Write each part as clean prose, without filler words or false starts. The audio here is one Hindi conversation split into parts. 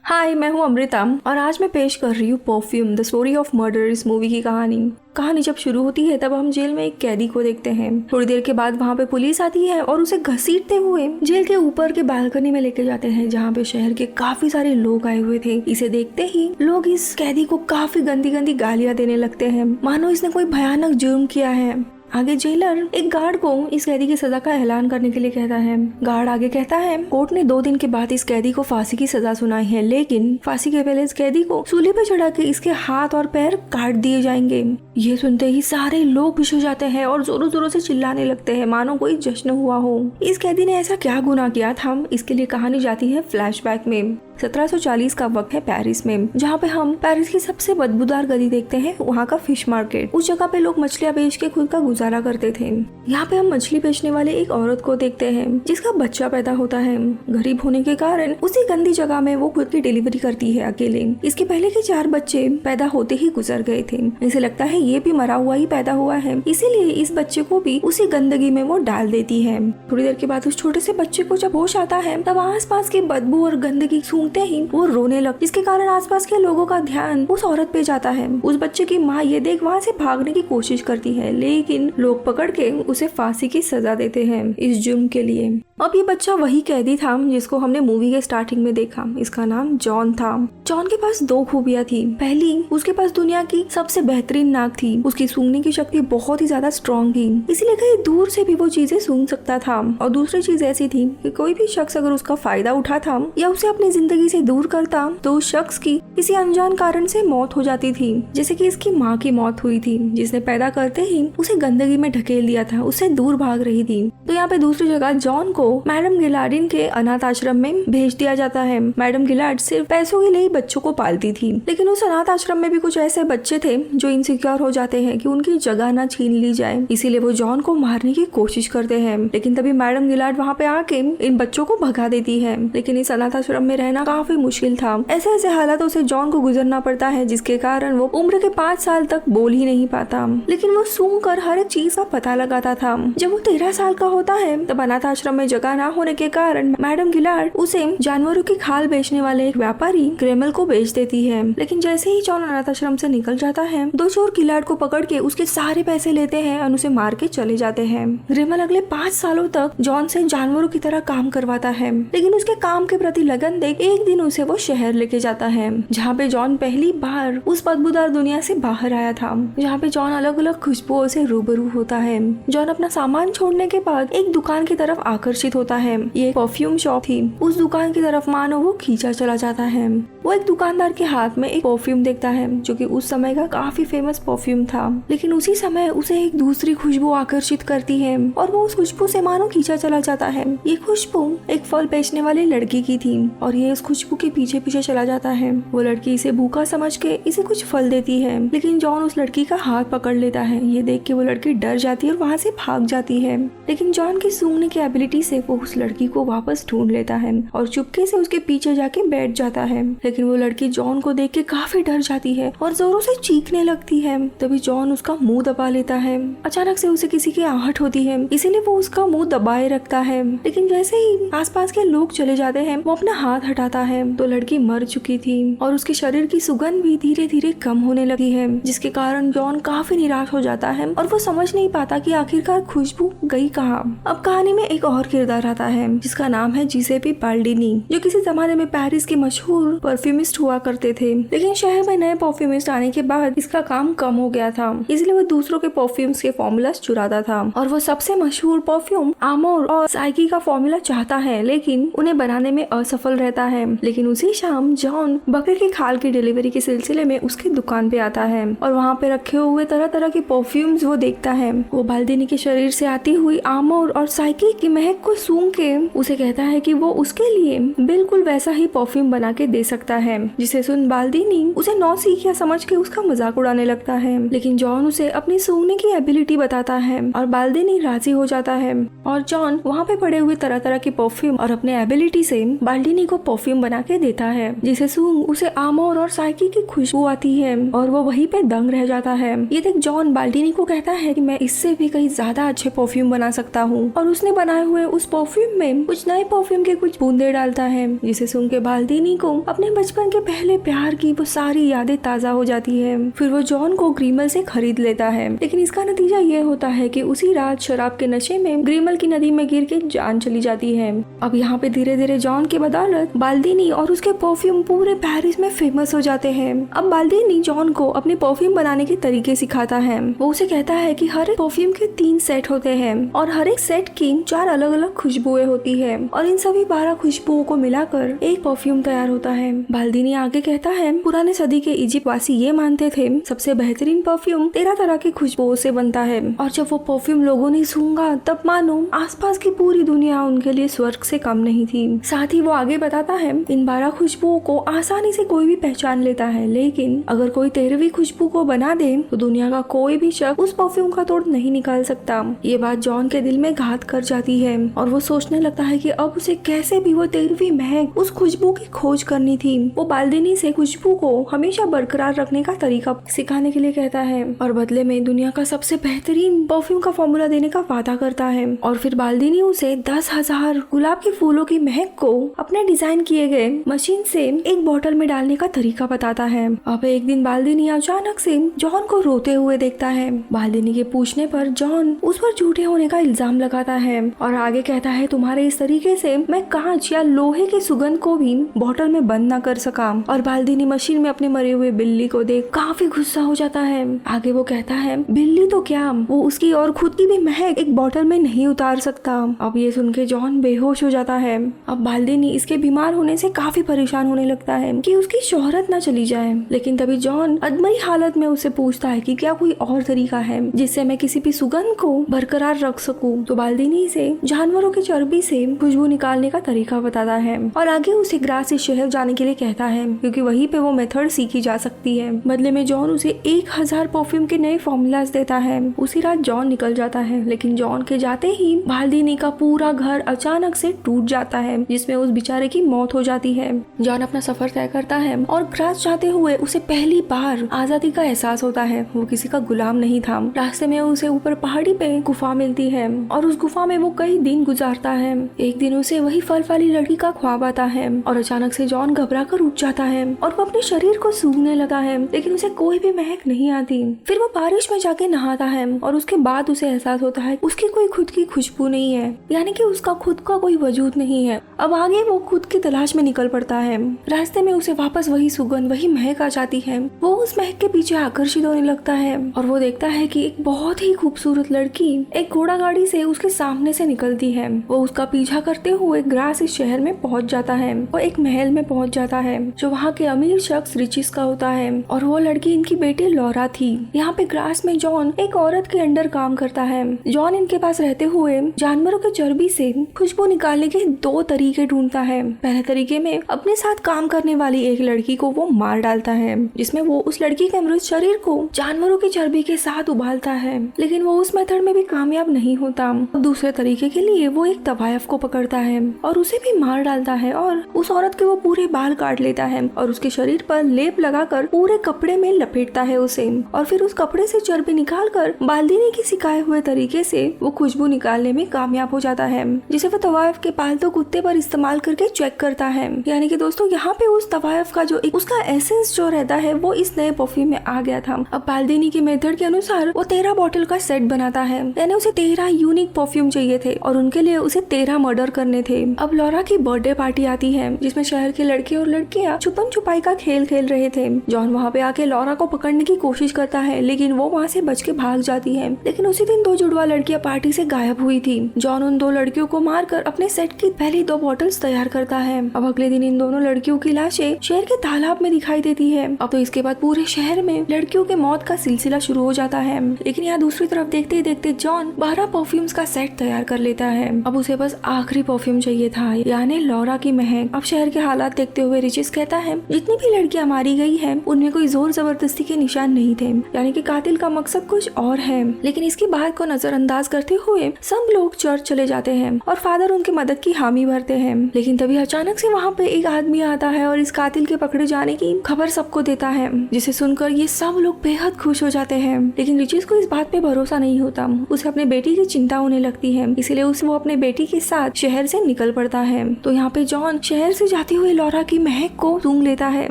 हाय, मैं हूँ अमृता और आज मैं पेश कर रही हूँ perfume the story of murder इस मूवी की कहानी जब शुरू होती है तब हम जेल में एक कैदी को देखते हैं। थोड़ी देर के बाद वहाँ पे पुलिस आती है और उसे घसीटते हुए जेल के ऊपर के बालकनी में लेके जाते हैं, जहाँ पे शहर के काफी सारे लोग आए हुए थे। इसे देखते ही लोग इस कैदी को काफी गंदी गंदी गालियाँ देने लगते हैं, मानो इसने कोई भयानक जुर्म किया है। आगे जेलर एक गार्ड को इस कैदी की सजा का ऐलान करने के लिए कहता है। गार्ड आगे कहता है, कोर्ट ने 2 दिन के बाद इस कैदी को फांसी की सजा सुनाई है, लेकिन फांसी के पहले इस कैदी को सूली पे चढ़ा के इसके हाथ और पैर काट दिए जाएंगे। ये सुनते ही सारे लोग खुश हो जाते हैं और जोरों जोरों से चिल्लाने लगते हैं, मानो कोई जश्न हुआ हो। इस कैदी ने ऐसा क्या गुनाह किया था, इसके लिए कहानी जाती है फ्लैशबैक में। 1740 का वक्त है पेरिस में, जहाँ पे हम पेरिस की सबसे बदबूदार गली देखते हैं, वहाँ का फिश मार्केट। उस जगह पे लोग मछलियाँ बेच के खुद का गुजारा करते थे। यहाँ पे हम मछली बेचने वाले एक औरत को देखते हैं जिसका बच्चा पैदा होता है। गरीब होने के कारण उसी गंदी जगह में वो खुद की डिलीवरी करती है अकेले। इसके पहले के 4 बच्चे पैदा होते ही गुजर गए थे। इसे लगता है ये भी मरा हुआ ही पैदा हुआ है, इसीलिए इस बच्चे को भी उसी गंदगी में वो डाल देती है। थोड़ी देर के बाद उस छोटे से बच्चे को जब होश आता है तब आसपास की बदबू और गंदगी सूंघते ही वो रोने लगती, जिसके कारण आसपास के लोगों का ध्यान उस औरत पे जाता है। उस बच्चे की माँ ये देख वहाँ से भागने की कोशिश करती है, लेकिन लोग पकड़ के उसे फांसी की सजा देते हैं इस जुर्म के लिए। अब ये बच्चा वही कैदी था जिसको हमने मूवी के स्टार्टिंग में देखा। इसका नाम जॉन था। जॉन के पास 2 खूबियां थी। पहली, उसके पास दुनिया की सबसे बेहतरीन नाक थी। उसकी सूंघने की शक्ति बहुत ही ज्यादा स्ट्रॉन्ग थी, इसीलिए कहीं दूर से भी वो चीजें सूंघ सकता था। और दूसरी चीज ऐसी थी कि कोई भी शख्स अगर उसका फायदा उठाता या उसे अपनी जिंदगी से दूर करता तो उस शख्स की किसी अनजान कारण से मौत हो जाती थी, जैसे कि इसकी माँ की मौत हुई थी, जिसने पैदा करते ही उसे गंदगी में ढकेल दिया था, उससे दूर भाग रही थी। तो यहाँ पे दूसरी जगह जॉन को मैडम गिलार्डिन के अनाथ आश्रम में भेज दिया जाता है। मैडम गिलार्ड सिर्फ पैसों के लिए बच्चों को पालती थी, लेकिन उस अनाथ आश्रम में भी कुछ ऐसे बच्चे थे जो इनसिक्योर हो जाते हैं कि उनकी जगह ना छीन ली जाए, इसीलिए वो जॉन को मारने की कोशिश करते हैं। लेकिन तभी मैडम गिलार्ड वहाँ पे आके इन बच्चों को भगा देती है। लेकिन इस अनाथ आश्रम में रहना काफी मुश्किल था। ऐसे ऐसे हालातों से जॉन को गुजरना पड़ता है, जिसके कारण वो उम्र के 5 साल तक बोल ही नहीं पाता, लेकिन वो सूंघ कर हर एक चीज का पता लगाता था। जब वो 13 साल का होता है तब अनाथ आश्रम में जगह ना होने के कारण मैडम गिलार्ड उसे जानवरों की खाल बेचने वाले एक व्यापारी ग्रेमल को बेच देती है। लेकिन जैसे ही जॉन अनाथ आश्रम से निकल जाता है, 2 चोर गिलार्ड को पकड़ के उसके सारे पैसे लेते हैं और उसे मार के चले जाते हैं। ग्रेमल अगले 5 सालों तक जॉन से जानवरों की तरह काम करवाता है, लेकिन उसके काम के प्रति लगन देख एक दिन उसे वो शहर लेके जाता है, जहाँ पे जॉन पहली बार उस बदबूदार दुनिया से बाहर आया था, जहाँ पे जॉन अलग अलग खुशबुओं से रूबरू होता है। जॉन अपना सामान छोड़ने के बाद एक दुकान की तरफ आकर्षित होता है। ये परफ्यूम शॉप थी। उस दुकान की तरफ मानो वो खींचा चला जाता है। वो एक दुकानदार के हाथ में एक परफ्यूम देखता है, जो कि उस समय का काफी फेमस परफ्यूम था। लेकिन उसी समय उसे एक दूसरी खुशबू आकर्षित करती है और वो उस खुशबू से मानो खींचा चला जाता है। ये खुशबू एक फल बेचने वाली लड़की की थी और ये उस खुशबू के पीछे पीछे चला जाता है। वो लड़की इसे भूखा समझ के इसे कुछ फल देती है, लेकिन जॉन उस लड़की का हाथ पकड़ लेता है। ये देख के वो लड़की डर जाती है और वहाँ से भाग जाती है। लेकिन जॉन की सूंघने की एबिलिटी से वो उस लड़की को वापस ढूंढ लेता है और चुपके से उसके पीछे जाके बैठ जाता है। लेकिन वो लड़की जॉन को देख के काफी डर जाती है और जोरों से चीखने लगती है। तभी जॉन उसका मुंह दबा लेता है। अचानक से उसे किसी की आहट होती है, इसीलिए वो उसका मुंह दबाए रखता है। लेकिन जैसे ही आसपास के लोग चले जाते हैं, वो अपना हाथ हटाता है तो लड़की मर चुकी थी और उसके शरीर की सुगंध भी धीरे धीरे कम होने लगी है, जिसके कारण जॉन काफी निराश हो जाता है और वो समझ नहीं पाता कि आखिरकार खुशबू गई कहाँ। अब कहानी में एक और किरदार आता है जिसका नाम है जिसेपी बाल्डिनी, जो किसी जमाने में पेरिस के मशहूर परफ्यूमिस्ट हुआ करते थे। लेकिन शहर में नए परफ्यूमिस्ट आने के बाद इसका काम कम हो गया था, इसलिए वो दूसरों के परफ्यूम्स के फॉर्मूलास चुराता था और वो सबसे मशहूर परफ्यूम आमोर और साइकी का फॉर्मूला चाहता है, लेकिन उन्हें बनाने में असफल रहता है। लेकिन उसी शाम जॉन बकरे की खाल की डिलीवरी के सिलसिले में उसकी दुकान पे आता है और वहाँ पे रखे हुए तरह तरह के परफ्यूम्स वो देखता है। वो बाल्डिनी के शरीर से आती हुई आमोर और साइकी की महक को सूंघ के उसे कहता है कि वो उसके लिए बिल्कुल वैसा ही परफ्यूम बना के दे सकता है, जिसे सुन बाल्डिनी उसे नौसिखिया समझ के उसका मजाक उड़ाने लगता है। लेकिन जॉन उसे अपनी सूंघने की एबिलिटी बताता है और बाल्डिनी राजी हो जाता है और जॉन वहाँ पे पड़े हुए तरह तरह के परफ्यूम और अपने एबिलिटी से बाल्डिनी को परफ्यूम बना के देता है, जिसे सूंघ उसे आमोर और साइकी की खुशबू आती है और वो वहीं पे दंग रह जाता है। ये देख जॉन बाल्डिनी को कहता है कि मैं इससे भी कहीं ज्यादा अच्छे परफ्यूम बना सकता हूँ और उसने बनाए हुए उस परफ्यूम में कुछ नए परफ्यूम के कुछ बूंदे डालता है, जिसे सुन के बाल्डिनी को अपने बचपन के पहले प्यार की वो सारी यादें ताजा हो जाती है। फिर वो जॉन को ग्रीमल से खरीद लेता है, लेकिन इसका नतीजा ये होता है कि उसी रात शराब के नशे में ग्रीमल की नदी में गिर के जान चली जाती है। अब यहाँ पे धीरे धीरे जॉन की बदौलत बाल्दीनी और उसके परफ्यूम पूरे पेरिस में फेमस हो जाते हैं। अब बाल्दीनी जॉन को अपने परफ्यूम बनाने के तरीके सिखाता है। वो उसे कहता है कि हर एक परफ्यूम के 3 सेट होते हैं और हर एक सेट की 4 अलग अलग खुशबुएं होती है और इन सभी 12 खुशबुओं को मिलाकर एक परफ्यूम तैयार होता है। बाल्दीनी आगे कहता है पुराने सदी के इजिप्ट वासी ये मानते थे सबसे बेहतरीन परफ्यूम 13 तरह की खुशबुओं से बनता है और जब वो परफ्यूम लोगों ने सूंघा तब मानो आसपास की पूरी दुनिया उनके लिए स्वर्ग से कम नहीं थी। साथ ही वो आगे बताता है इन 12 खुशबुओं को आसानी से कोई भी पहचान लेता है, लेकिन अगर कोई 13वीं खुशबू को बना दे तो दुनिया का कोई भी शख्स उस परफ्यूम का तोड़ नहीं निकाल सकता। ये बात जॉन के दिल में घात कर जाती है और वो सोचने लगता है कि अब उसे कैसे भी वो 13वीं महक उस खुशबू की खोज करनी थी। वो बाल्दीनी से खुशबू को हमेशा बरकरार रखने का तरीका सिखाने के लिए कहता है और बदले में दुनिया का सबसे बेहतरीन परफ्यूम का फॉर्मूला देने का वादा करता है। और फिर बाल्दीनी उसे 10,000 गुलाब के फूलों की महक को अपने डिजाइन किए गए मशीन से एक बोतल में डालने का तरीका बताता है। अब एक दिन बाल्दीनी अचानक से जॉन को रोते हुए देखता है। बाल्दीनी के पूछने पर जॉन उस पर झूठे होने का इल्जाम लगाता है और आगे कहता है तुम्हारे इस तरीके से मैं कांच या लोहे की सुगंध को भी बोतल में बंद न कर सका। और बाल्दीनी मशीन में अपने मरे हुए बिल्ली को देख काफी गुस्सा हो जाता है। आगे वो कहता है बिल्ली तो क्या, वो उसकी और खुद की भी महक एक बोतल में नहीं उतार सकता। अब ये सुन के जॉन बेहोश हो जाता है। अब बाल्दीनी इसके बीमार होने से काफी परेशान होने लगता है कि उसकी शोहरत न चली जाए, लेकिन तभी जॉन अदमरी हालत में उससे पूछता है कि क्या कोई और तरीका है जिससे मैं किसी भी सुगंध को बरकरार रख सकूं। तो बाल्दीनी से जानवरों की चर्बी से खुशबू निकालने का तरीका बताता है और आगे उसे ग्रास से शहर जाने के लिए कहता है क्योंकि वहीं पे वो मेथड सीखी जा सकती है। बदले में जॉन उसे 1000 परफ्यूम के नए फॉर्मूलाज देता है। उसी रात जॉन निकल जाता है, लेकिन जॉन के जाते ही बाल्दीनी का पूरा घर अचानक से टूट जाता है जिसमें उस बेचारे की मौत हो जाती है। जॉन अपना सफर तय करता है और ग्रास जाते हुए उसे पहली बार आजादी का एहसास होता है। वो किसी का गुलाम नहीं था। रास्ते में उसे ऊपर पहाड़ी पे गुफा मिलती है और उस गुफा में वो कई दिन गुजारता है। एक दिन उसे वही फल वाली लड़की का ख्वाब आता है और अचानक से जॉन घबरा कर उठ जाता है और वो अपने शरीर को सूंघने लगा है, लेकिन उसे कोई भी महक नहीं आती। फिर वो बारिश में जाके नहाता है और उसके बाद उसे एहसास होता है उसकी कोई खुद की खुशबू नहीं है, यानी कि उसका खुद का कोई वजूद नहीं है। अब आगे वो खुद की तलाश में निकल पड़ता है। रास्ते में उसे वापस वही सुगंध वही महक आ जाती है। वो उस महक के पीछे आकर्षित होने लगता है और वो देखता है कि एक बहुत ही खूबसूरत लड़की एक घोड़ा गाड़ी से उसके सामने से निकलती है। वो उसका पीछा करते हुए ग्रास इस शहर में पहुंच जाता है और एक महल में पहुंच जाता है जो वहाँ के अमीर शख्स रिचिस का होता है और वो लड़की इनकी बेटी लौरा थी। यहाँ पे ग्रास में जॉन एक औरत के अंडर काम करता है। जॉन इनके पास रहते हुए जानवरों के चर्बी से खुशबू निकालने के 2 तरीके ढूंढता है। पहले तरीके में अपने साथ काम करने वाली एक लड़की को वो मार डालता है, जिसमें वो उस लड़की के मृत शरीर को जानवरों की चर्बी के साथ उबालता है, लेकिन वो उस मेथड में भी कामयाब नहीं होता। दूसरे तरीके के लिए वो एक तवायफ को पकड़ता है और उसे भी मार डालता है और उस औरत के वो पूरे बाल काट लेता है और उसके शरीर पर लेप लगाकर पूरे कपड़े में लपेटता है उसे और फिर उस कपड़े से चर्बी निकालकर बाल्दीनी की सिखाए हुए तरीके से वो खुशबू निकालने में कामयाब हो जाता है, जिसे वो तवायफ के पालतू कुत्ते पर इस्तेमाल करके चेक करता है। यानी कि दोस्तों यहाँ पे उस तवायफ का जो उसका एसेंस जो रहता है वो इस नए परफ्यूम में आ गया था। अब बाल्दीनी की मेथड के अनुसार वो 13 बॉटल का सेट बनाता है, यानी उसे 13 यूनिक परफ्यूम चाहिए थे और उनके लिए उसे 13 मर्डर करने थे। अब लौरा की बर्थडे पार्टी आती है जिसमें शहर के लड़के और लड़कियां छुपन छुपाई का खेल खेल रहे थे। जॉन वहाँ पे आके लौरा को पकड़ने की कोशिश करता है, लेकिन वो वहाँ से बच के भाग जाती है। लेकिन उसी दिन 2 जुड़वा लड़कियां पार्टी से गायब हुई थी। जॉन उन 2 लड़कियों को मारकर अपने सेट की पहली 2 बॉटल्स तैयार करता है। अब अगले दिन इन दोनों लड़कियों की लाशें शहर के तालाब में दिखाई देती है। अब तो इसके बाद पूरे शहर में लड़कियों के मौत का सिलसिला शुरू हो जाता है। लेकिन यहाँ दूसरी तरफ देखते ही देखते जॉन 12 परफ्यूम्स का सेट तैयार कर लेता है। अब उसे बस आखिरी परफ्यूम चाहिए था, यानी लौरा की महक। अब शहर के हालात देखते हुए रिचिस कहता है जितनी भी लड़कियां मारी गई है उनमें कोई जोर जबरदस्ती के निशान नहीं थे, यानी कि कातिल का मकसद कुछ और है। लेकिन इसकी बात को नजरअंदाज करते हुए सब लोग चर्च चले जाते हैं और फादर उनकी मदद की हामी भरते हैं। लेकिन तभी अचानक से वहाँ पे एक आदमी आता है और इस कातिल के पकड़े जाने की खबर सबको देता है, जिसे सुनकर ये सब लोग बेहद खुश हो जाते हैं। लेकिन रिचिस को इस बात पे भरोसा नहीं होता। उसे अपने बेटी की चिंता होने लगती है, इसलिए वो अपने बेटी के साथ शहर से निकल पड़ता है। तो यहाँ पे जॉन शहर से जाती हुई लौरा की महक को सूंघ लेता है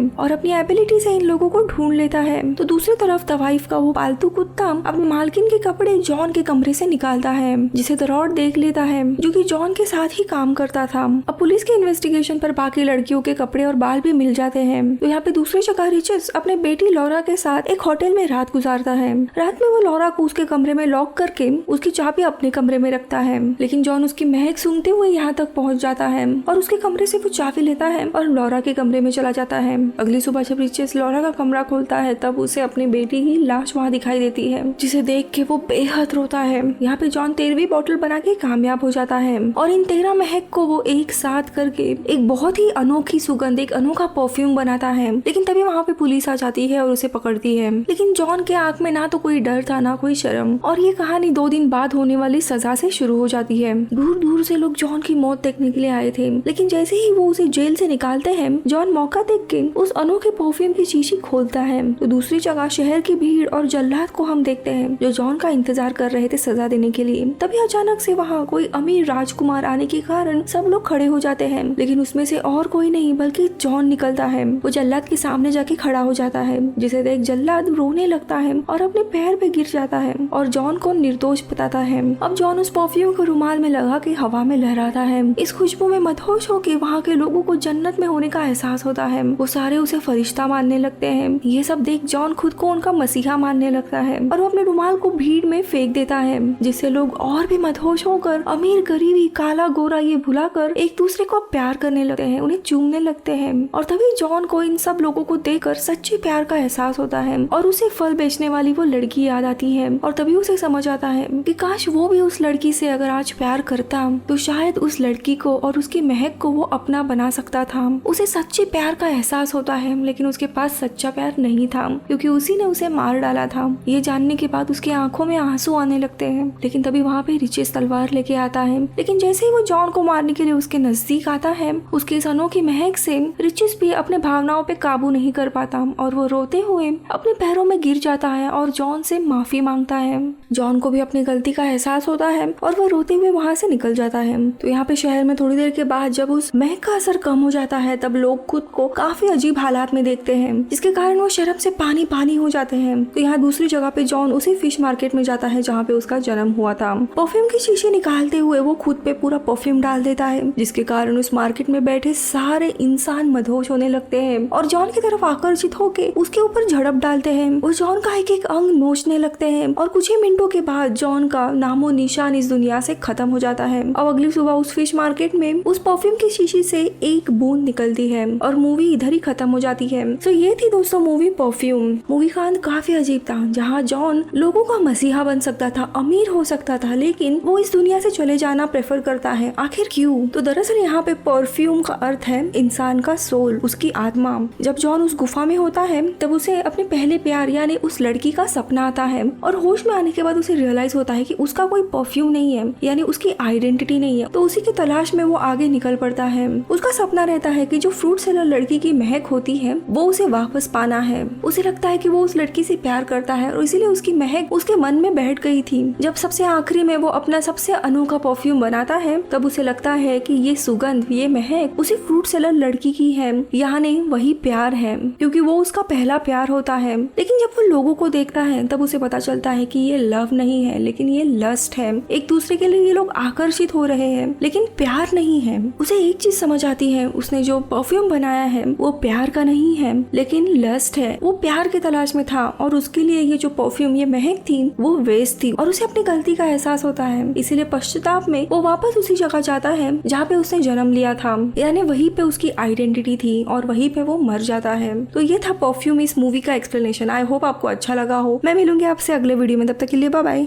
और अपनी एबिलिटी से इन लोगों को ढूंढ लेता है। तो दूसरी तरफ तवाइफ का वो पालतू कुत्ता अपनी मालकिन के कपड़े जॉन के कमरे से निकालता है, जिसे द रॉड देख लेता है, जो कि जॉन के साथ ही काम करता था। अब पुलिस के इन्वेस्टिगेशन पर बाकी लड़कियों के कपड़े और बाल भी मिल जाते हैं। तो यहाँ पे दूसरी जगह रिचर्ड अपने बेटी लॉरा के साथ एक होटल में रात गुजारता है। रात में वो लॉरा को उसके कमरे में लॉक करके उसकी चाबी अपने कमरे में रखता है, लेकिन जॉन उसकी महक सूंघते हुए यहाँ तक पहुँच जाता है और उसके कमरे से वो चाबी लेता है और लॉरा के कमरे में चला जाता है। अगली सुबह जब रिचर्ड लॉरा का कमरा खोलता है तब उसे अपनी बेटी की लाश वहाँ दिखाई देती है, जिसे देख के वो बेहद रोता है। यहाँ पे जॉन 13वीं बोतल बना के कामयाब हो जाता है और इन 13 महक को वो एक साथ करके एक बहुत ही अनोखी सुगंध, एक अनोखा परफ्यूम बनाता है। लेकिन तभी वहाँ पे पुलिस आ जाती है और उसे पकड़ती है। लेकिन जॉन के आंख में ना तो कोई डर था ना कोई शर्म, और ये कहानी 2 दिन बाद होने वाली सजा से शुरू हो जाती है। दूर दूर से लोग जॉन की मौत देखने के लिए आए थे, लेकिन जैसे ही वो उसे जेल से निकालते हैं, जॉन मौका देख के उस अनोखे परफ्यूम की शीशी खोलता है। तो दूसरी जगह शहर की भीड़ और जल्लाद को हम देखते हैं जो जॉन का इंतजार कर रहे थे सजा देने के लिए। तभी अचानक से वहाँ कोई अमीर राजकुमार आने के कारण सब लोग खड़े हो जाते हैं, लेकिन उसमें से और कोई नहीं बल्कि जॉन निकलता है। वो जल्लाद के सामने जाके खड़ा हो जाता है, जिसे देख जल्लाद रोने लगता है और अपने पैर पे गिर जाता है और जॉन को निर्दोष बताता है। अब जॉन उस परफ्यूम को रुमाल में लगा के हवा में लहराता है। इस खुशबू में मदहोश होके वहाँ के लोगों को जन्नत में होने का एहसास होता है। वो सारे उसे फरिश्ता मानने लगते हैं। ये सब देख जॉन खुद को उनका मसीहा मानने लगता है और वो अपने रुमाल को भीड़ में फेंक देता है, जिससे लोग और भी मदहोश होकर अमीर गरीबी काला गोरा ये भुलाकर एक दूसरे को प्यार करने लगते हैं, उन्हें चूमने लगते हैं। और तभी जॉन को इन सब लोगों को देखकर सच्चे प्यार का एहसास होता है और उसे फल बेचने वाली वो लड़की याद आती है। और तभी उसे समझ आता है कि काश वो भी उस लड़की से अगर आज प्यार करता तो शायद उस लड़की को और उसकी महक को वो अपना बना सकता था। उसे सच्चे प्यार का एहसास होता है, लेकिन उसके पास सच्चा प्यार नहीं था क्योंकि उसी ने उसे मार डाला था। ये जानने के बाद उसकी आंखों में आंसू आने लगते हैं। लेकिन तभी वहाँ पे रिचेस तलवार लेके आता है, लेकिन जैसे ही वो जॉन को मारने के लिए उसके नजदीक आता है, उसकी इस अनोखी महक से रिचेस भी अपने भावनाओं पे काबू नहीं कर पाता और वो रोते हुए अपने पैरों में गिर जाता है और जॉन से माफी मांगता है। जॉन को भी अपनी गलती का एहसास होता है और वो रोते हुए वहाँ से निकल जाता है। तो यहाँ पे शहर में थोड़ी देर के बाद जब उस महक का असर कम हो जाता है तब लोग खुद को काफी अजीब हालात में देखते हैं, जिसके कारण वो शर्म से पानी पानी हो जाते हैं। तो यहाँ दूसरी जगह पे जॉन उसी फिश मार्केट में जाता है जहाँ पे उसका जन्म हुआ था। परफ्यूम की शीशी निकालते हुए वो खुद पे पूरा परफ्यूम डाल देता है, जिसके कारण उस मार्केट में बैठे सारे इंसान मदहोश होने लगते हैं और जॉन की तरफ आकर्षित होके उसके ऊपर झड़प डालते हैं। वो जॉन का एक एक अंग नोचने लगते हैं और कुछ ही मिनटों के बाद जॉन का नामो निशान इस दुनिया से खत्म हो जाता है। अब अगली सुबह उस फिश मार्केट में उस परफ्यूम की शीशी से एक बूंद निकलती है और मूवी इधर ही खत्म हो जाती है। तो ये थी दोस्तों मूवी परफ्यूम। मूवी का अंत काफी अजीब था, जहाँ जॉन लोगों का मसीहा बन सकता था, अमीर हो सकता था, लेकिन वो इस दुनिया से चले जाना प्रेफर करता है। आखिर क्यों? तो दरअसल यहाँ पे परफ्यूम का अर्थ है इंसान का सोल, उसकी आत्मा। जब जॉन उस गुफा में होता है तब उसे अपने पहले प्यार यानी उस लड़की का सपना आता है और होश में आने के बाद उसे रियलाइज होता है कि उसका कोई परफ्यूम नहीं है, यानी उसकी आइडेंटिटी नहीं है। तो उसी की तलाश में वो आगे निकल पड़ता है। उसका सपना रहता है कि जो फ्रूट सेलर लड़की की महक होती है वो उसे वापस पाना है। उसे लगता है कि वो उस लड़की से प्यार करता है और इसीलिए उसकी महक उसके मन में बैठ गई थी। जब सबसे आखिरी में वो अपना सबसे अनोखा परफ्यूम बनाता है तब उसे लगता है कि ये सुगंध, ये महक उसी फ्रूट सेलर लड़की की है, यानी वही प्यार है, क्योंकि वो उसका पहला प्यार होता है। लेकिन जब वो लोगों को देखता है तब उसे पता चलता है कि ये लव नहीं है, लेकिन ये लस्ट है। एक दूसरे के लिए ये लोग आकर्षित हो रहे हैं, लेकिन प्यार नहीं है। उसे एक चीज समझ आती है, उसने जो परफ्यूम बनाया है वो प्यार का नहीं है, लेकिन लस्ट है। वो प्यार की तलाश में था और उसके लिए ये जो परफ्यूम, ये महक थी, वो वेस्ट थी और उसे अपनी गलती का एहसास होता है। इसीलिए पश्चाताप में वो वापस उसी जगह जाता है जहाँ पे उसने जन्म लिया था, यानी वहीं पे उसकी आइडेंटिटी थी और वहीं पे वो मर जाता है। तो ये था परफ्यूम इस मूवी का एक्सप्लेनेशन। आई होप आपको अच्छा लगा हो। मैं मिलूंगी आपसे अगले वीडियो में, तब तक के लिए बाय बाय।